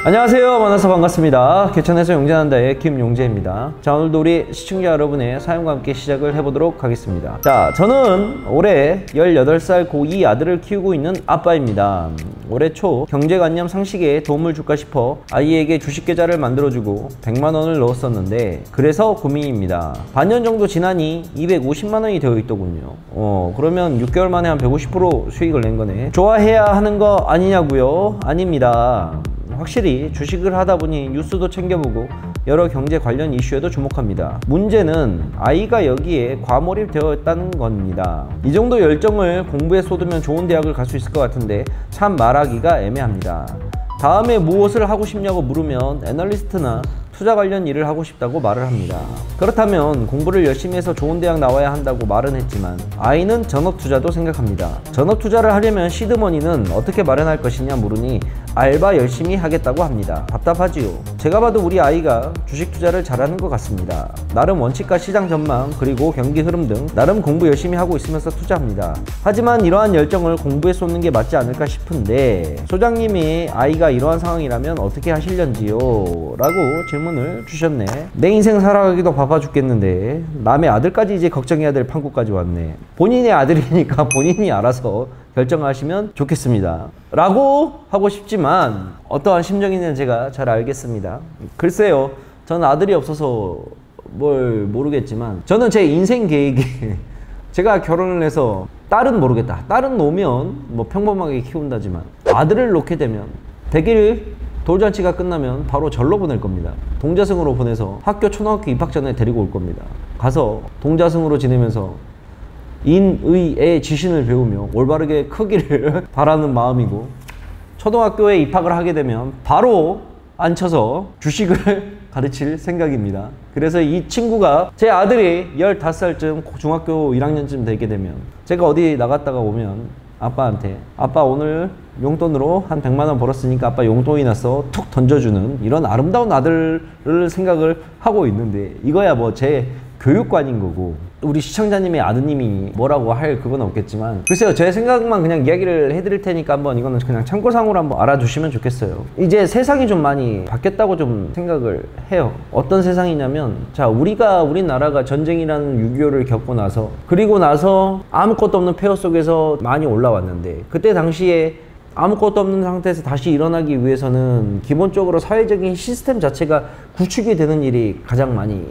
안녕하세요. 만나서 반갑습니다. 개천에서 용재난다의 김용재입니다. 자, 오늘도 우리 시청자 여러분의 사연과 함께 시작을 해보도록 하겠습니다. 자, 저는 올해 18살 고2 아들을 키우고 있는 아빠입니다. 올해 초 경제관념 상식에 도움을 줄까 싶어 아이에게 주식계좌를 만들어주고 100만원을 넣었었는데 그래서 고민입니다. 반년 정도 지나니 250만원이 되어 있더군요. 그러면 6개월 만에 한 150% 수익을 낸 거네. 좋아해야 하는 거 아니냐고요? 아닙니다. 확실히 주식을 하다 보니 뉴스도 챙겨보고 여러 경제 관련 이슈에도 주목합니다. 문제는 아이가 여기에 과몰입되어 있다는 겁니다. 이 정도 열정을 공부에 쏟으면 좋은 대학을 갈 수 있을 것 같은데 참 말하기가 애매합니다. 다음에 무엇을 하고 싶냐고 물으면 애널리스트나 투자 관련 일을 하고 싶다고 말을 합니다. 그렇다면 공부를 열심히 해서 좋은 대학 나와야 한다고 말은 했지만 아이는 전업투자도 생각합니다. 전업투자를 하려면 시드머니는 어떻게 마련할 것이냐 물으니 알바 열심히 하겠다고 합니다. 답답하지요. 제가 봐도 우리 아이가 주식 투자를 잘하는 것 같습니다. 나름 원칙과 시장 전망 그리고 경기 흐름 등 나름 공부 열심히 하고 있으면서 투자합니다. 하지만 이러한 열정을 공부에 쏟는 게 맞지 않을까 싶은데 소장님이 아이가 이러한 상황이라면 어떻게 하실련지요? 라고 질문을 주셨네. 내 인생 살아가기도 바빠 죽겠는데 남의 아들까지 이제 걱정해야 될 판국까지 왔네. 본인의 아들이니까 본인이 알아서 결정하시면 좋겠습니다 라고 하고 싶지만 어떠한 심정인지는 제가 잘 알겠습니다. 글쎄요, 저는 아들이 없어서 뭘 모르겠지만 저는 제 인생 계획이 제가 결혼을 해서 딸은 모르겠다, 딸은 놓으면 뭐 평범하게 키운다지만 아들을 놓게 되면 100일 돌잔치가 끝나면 바로 절로 보낼 겁니다. 동자승으로 보내서 학교 초등학교 입학 전에 데리고 올 겁니다. 가서 동자승으로 지내면서 인의의 지신을 배우며 올바르게 크기를 바라는 마음이고, 초등학교에 입학을 하게 되면 바로 앉혀서 주식을 가르칠 생각입니다. 그래서 이 친구가, 제 아들이 15살쯤 중학교 1학년쯤 되게 되면 제가 어디 나갔다가 오면 아빠한테 아빠 오늘 용돈으로 한 100만원 벌었으니까 아빠 용돈이 나서 툭 던져주는 이런 아름다운 아들을 생각을 하고 있는데, 이거야 뭐 제 교육관인 거고 우리 시청자님의 아드님이 뭐라고 할 그건 없겠지만, 글쎄요, 제 생각만 그냥 이야기를 해드릴 테니까 한번 이거는 그냥 참고상으로 한번 알아두시면 좋겠어요. 이제 세상이 좀 많이 바뀌었다고 좀 생각을 해요. 어떤 세상이냐면, 자, 우리나라가 전쟁이라는 6.25를 겪고 나서, 그리고 나서 아무것도 없는 폐허 속에서 많이 올라왔는데, 그때 당시에 아무것도 없는 상태에서 다시 일어나기 위해서는 기본적으로 사회적인 시스템 자체가 구축이 되는 일이 가장 많이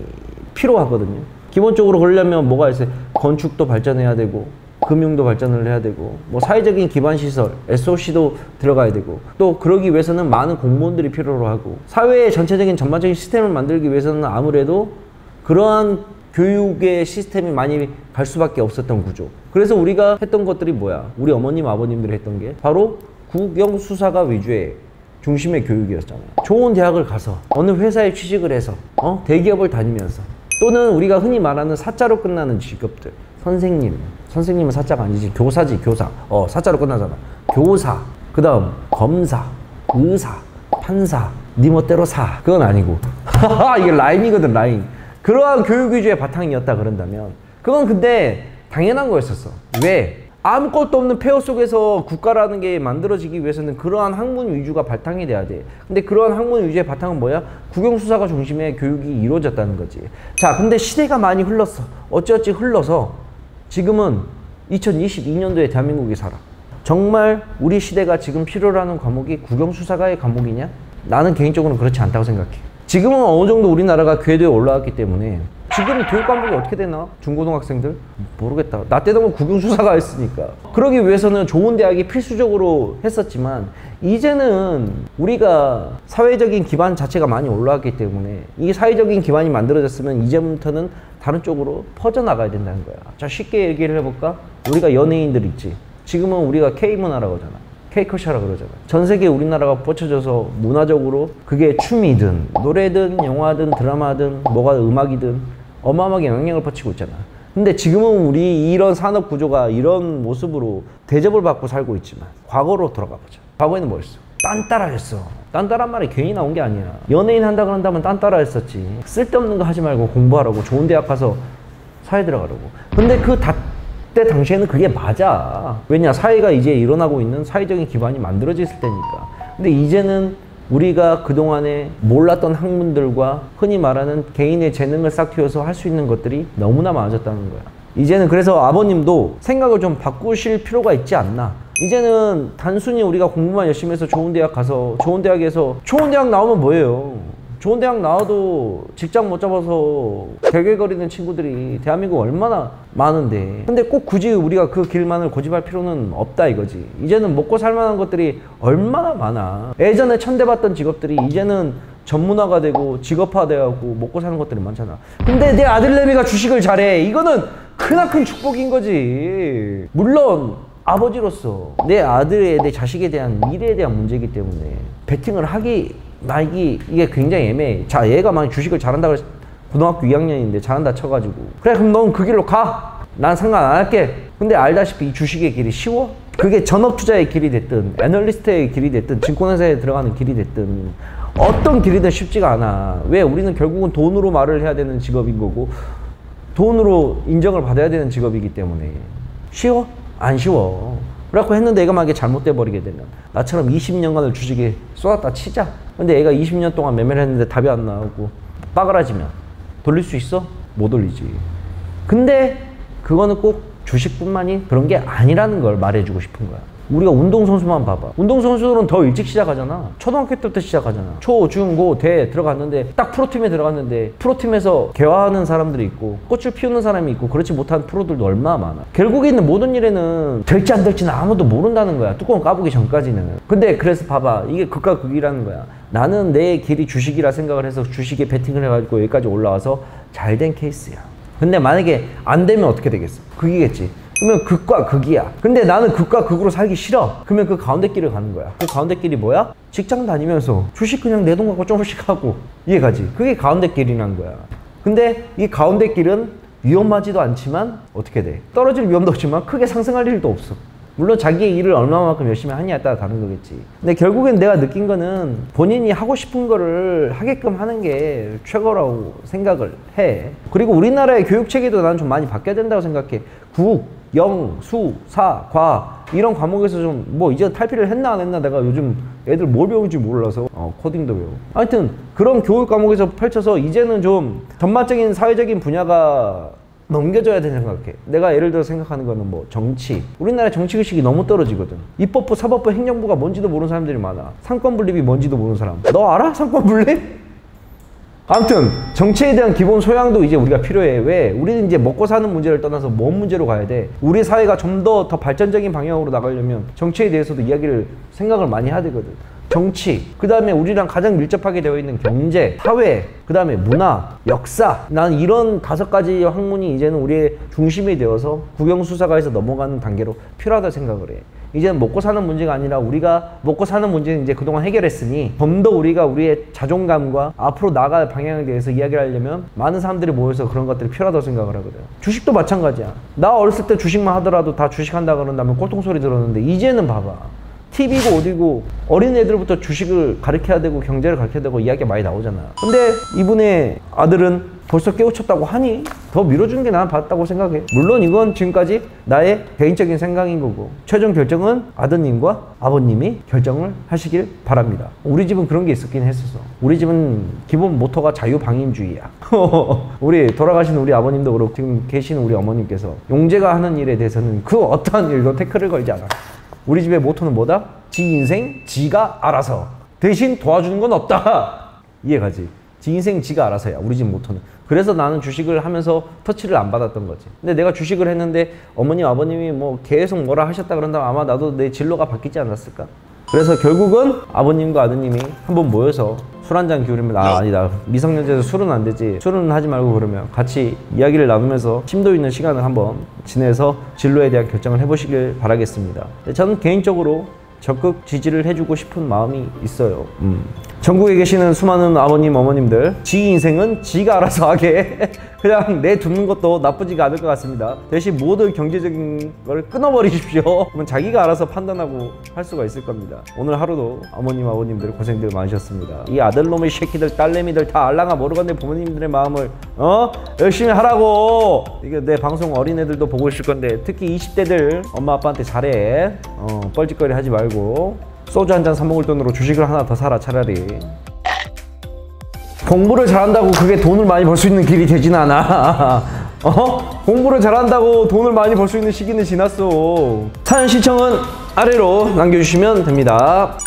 필요하거든요. 기본적으로 그러려면 뭐가 있어요? 건축도 발전해야 되고, 금융도 발전을 해야 되고, 뭐 사회적인 기반시설, SOC도 들어가야 되고, 또 그러기 위해서는 많은 공무원들이 필요로 하고, 사회의 전체적인 전반적인 시스템을 만들기 위해서는 아무래도 그러한 교육의 시스템이 많이 갈 수밖에 없었던 구조. 그래서 우리가 했던 것들이 뭐야? 우리 어머님, 아버님들이 했던 게 바로 국영수사가 위주의 중심의 교육이었잖아요. 좋은 대학을 가서 어느 회사에 취직을 해서 대기업을 다니면서, 또는 우리가 흔히 말하는 사자로 끝나는 직업들, 선생님은 사자가 아니지, 교사지, 교사. 사자로 끝나잖아. 교사, 그 다음 검사, 의사, 판사, 니 멋대로 사. 그건 아니고 이게 라임이거든, 라임. 그러한 교육 위주의 바탕이었다 그런다면 그건 근데 당연한 거였었어. 왜? 아무것도 없는 폐허 속에서 국가라는 게 만들어지기 위해서는 그러한 학문 위주가 바탕이 돼야 돼. 근데 그러한 학문 위주의 바탕은 뭐야? 국영수사가 중심의 교육이 이루어졌다는 거지. 자, 근데 시대가 많이 흘렀어. 어찌어찌 흘러서 지금은 2022년도에 대한민국이 살아. 정말 우리 시대가 지금 필요로 하는 과목이 국영수사가의 과목이냐? 나는 개인적으로는 그렇지 않다고 생각해. 지금은 어느 정도 우리나라가 궤도에 올라왔기 때문에, 지금 교육 과목이 어떻게 되나? 중고등학생들? 모르겠다. 나 때도 국영수사가 했으니까. 그러기 위해서는 좋은 대학이 필수적으로 했었지만, 이제는 우리가 사회적인 기반 자체가 많이 올라왔기 때문에 이 사회적인 기반이 만들어졌으면 이제부터는 다른 쪽으로 퍼져나가야 된다는 거야. 자, 쉽게 얘기를 해볼까? 우리가 연예인들 있지. 지금은 우리가 K문화라고 하잖아. K컬처라 그러잖아. 전 세계 우리나라가 뻗쳐져서 문화적으로 그게 춤이든 노래든 영화든 드라마든 뭐가 음악이든 어마어마하게 영향을 뻗치고 있잖아. 근데 지금은 우리 이런 산업 구조가 이런 모습으로 대접을 받고 살고 있지만, 과거로 돌아가 보자. 과거에는 뭐였어? 딴따라였어. 딴따란 말이 괜히 나온 게 아니야. 연예인 한다 그런다면 딴따라 했었지. 쓸데없는 거 하지 말고 공부하라고, 좋은 대학 가서 사회 들어가라고. 근데 그때 당시에는 그게 맞아. 왜냐? 사회가 이제 일어나고 있는 사회적인 기반이 만들어져 있을 때니까. 근데 이제는 우리가 그동안에 몰랐던 학문들과 흔히 말하는 개인의 재능을 싹 틔워서 할 수 있는 것들이 너무나 많아졌다는 거야. 이제는 그래서 아버님도 생각을 좀 바꾸실 필요가 있지 않나. 이제는 단순히 우리가 공부만 열심히 해서 좋은 대학 가서 좋은 대학 나오면 뭐예요? 좋은 대학 나와도 직장 못 잡아서 개개거리는 친구들이 대한민국 얼마나 많은데, 근데 꼭 굳이 우리가 그 길만을 고집할 필요는 없다 이거지. 이제는 먹고 살만한 것들이 얼마나 많아. 예전에 천대받던 직업들이 이제는 전문화가 되고 직업화되고 먹고 사는 것들이 많잖아. 근데 내 아들내미가 주식을 잘해. 이거는 크나큰 축복인 거지. 물론 아버지로서 내 아들에, 내 자식에 대한 미래에 대한 문제이기 때문에 베팅을 하기 말기 이게 굉장히 애매해. 자, 얘가 만약 주식을 잘한다고 해서 고등학교 2학년인데 잘한다 쳐가지고 그래 그럼 넌 그 길로 가. 난 상관 안 할게. 근데 알다시피 이 주식의 길이 쉬워? 그게 전업투자의 길이 됐든 애널리스트의 길이 됐든 증권회사에 들어가는 길이 됐든 어떤 길이든 쉽지가 않아. 왜? 우리는 결국은 돈으로 말을 해야 되는 직업인 거고 돈으로 인정을 받아야 되는 직업이기 때문에. 쉬워? 안 쉬워. 그래갖고 했는데 얘가 만약에 잘못돼 버리게 되면 나처럼 20년간을 주식에 쏟았다 치자. 근데 얘가 20년 동안 매매를 했는데 답이 안 나오고 빠그라지면 돌릴 수 있어? 못 돌리지. 근데 그거는 꼭 주식뿐만이 그런 게 아니라는 걸 말해주고 싶은 거야. 우리가 운동선수만 봐봐. 운동선수들은 더 일찍 시작하잖아. 초등학교 때부터 시작하잖아. 초, 중, 고, 대 들어갔는데 딱 프로팀에 들어갔는데 프로팀에서 개화하는 사람들이 있고 꽃을 피우는 사람이 있고 그렇지 못한 프로들도 얼마나 많아. 결국에 있는 모든 일에는 될지 안 될지는 아무도 모른다는 거야. 뚜껑 까보기 전까지는. 근데 그래서 봐봐. 이게 극과 극이라는 거야. 나는 내 길이 주식이라 생각을 해서 주식에 베팅을 해가지고 여기까지 올라와서 잘 된 케이스야. 근데 만약에 안 되면 어떻게 되겠어? 극이겠지. 그러면 극과 극이야. 근데 나는 극과 극으로 살기 싫어. 그러면 그 가운데 길을 가는 거야. 그 가운데 길이 뭐야? 직장 다니면서 주식 그냥 내 돈 갖고 조금씩 하고 이해가지? 그게 가운데 길이라는 거야. 근데 이 가운데 길은 위험하지도 않지만 어떻게 돼? 떨어질 위험도 없지만 크게 상승할 일도 없어. 물론 자기의 일을 얼마만큼 열심히 하냐에 따라 다른 거겠지. 근데 결국엔 내가 느낀 거는 본인이 하고 싶은 거를 하게끔 하는 게 최고라고 생각을 해. 그리고 우리나라의 교육 체계도 난 좀 많이 바뀌어야 된다고 생각해. 국, 영, 수, 사, 과 이런 과목에서 좀 뭐 이제 탈피를 했나 안 했나 내가 요즘 애들 뭘 배우는지 몰라서 코딩도 배워. 하여튼 그런 교육 과목에서 펼쳐서 이제는 좀 전반적인 사회적인 분야가 넘겨줘야 된다 생각해. 내가 예를 들어 생각하는 거는 뭐 정치. 우리나라 정치의식이 너무 떨어지거든. 입법부, 사법부, 행정부가 뭔지도 모르는 사람들이 많아. 상권분립이 뭔지도 모르는 사람. 너 알아? 상권분립? 아무튼 정치에 대한 기본 소양도 이제 우리가 필요해. 왜? 우리는 이제 먹고 사는 문제를 떠나서 뭔 문제로 가야 돼? 우리 사회가 좀 더 발전적인 방향으로 나가려면 정치에 대해서도 이야기를 생각을 많이 해야 되거든. 정치, 그 다음에 우리랑 가장 밀접하게 되어 있는 경제, 사회, 그 다음에 문화, 역사. 난 이런 5가지 학문이 이제는 우리의 중심이 되어서 국영수사과에서 넘어가는 단계로 필요하다 생각을 해. 이제는 먹고 사는 문제가 아니라 우리가 먹고 사는 문제는 이제 그동안 해결했으니 좀 더 우리가 우리의 자존감과 앞으로 나아갈 방향에 대해서 이야기를 하려면 많은 사람들이 모여서 그런 것들이 필요하다고 생각을 하거든. 주식도 마찬가지야. 나 어렸을 때 주식만 하더라도 다 주식한다 그런다면 꼴통소리 들었는데 이제는 봐봐. TV고 어디고 어린애들부터 주식을 가르쳐야 되고 경제를 가르쳐야 되고 이야기가 많이 나오잖아. 근데 이분의 아들은 벌써 깨우쳤다고 하니 더 밀어주는 게 나는 맞다고 생각해. 물론 이건 지금까지 나의 개인적인 생각인 거고 최종 결정은 아드님과 아버님이 결정을 하시길 바랍니다. 우리 집은 그런 게 있었긴 했었어. 우리 집은 기본 모토가 자유방임주의야. 우리 돌아가신 우리 아버님도 그렇고 지금 계시는 우리 어머님께서 용재가 하는 일에 대해서는 그 어떠한 일도 태클을 걸지 않아. 우리 집의 모토는 뭐다? 지 인생 지가 알아서. 대신 도와주는 건 없다. 이해가지? 지 인생 지가 알아서야. 우리 집 모토는. 그래서 나는 주식을 하면서 터치를 안 받았던 거지. 근데 내가 주식을 했는데 어머님 아버님이 뭐 계속 뭐라 하셨다 그런다면 아마 나도 내 진로가 바뀌지 않았을까? 그래서 결국은 아버님과 아드님이 한번 모여서 술 한잔 기울이면 아니다. 미성년자에서 술은 안 되지. 술은 하지 말고 그러면 같이 이야기를 나누면서 심도 있는 시간을 한번 지내서 진로에 대한 결정을 해보시길 바라겠습니다. 저는 개인적으로 적극 지지를 해주고 싶은 마음이 있어요. 전국에 계시는 수많은 아버님, 어머님들 지 인생은 지가 알아서 하게 그냥 내두는 것도 나쁘지가 않을 것 같습니다. 대신 모든 경제적인 걸 끊어버리십시오. 그러면 자기가 알아서 판단하고 할 수가 있을 겁니다. 오늘 하루도 어머님, 아버님들 고생들 많으셨습니다. 이 아들놈의 새끼들, 딸내미들 다 알랑아 모르겠네. 부모님들의 마음을 열심히 하라고. 이게 내 방송 어린애들도 보고 있을 건데 특히 20대들 엄마 아빠한테 잘해. 뻘짓거리 하지 말고 소주 한 잔 사 먹을 돈으로 주식을 하나 더 사라 차라리. 공부를 잘한다고 그게 돈을 많이 벌 수 있는 길이 되진 않아. 공부를 잘한다고 돈을 많이 벌 수 있는 시기는 지났어. 사연 신청은 아래로 남겨주시면 됩니다.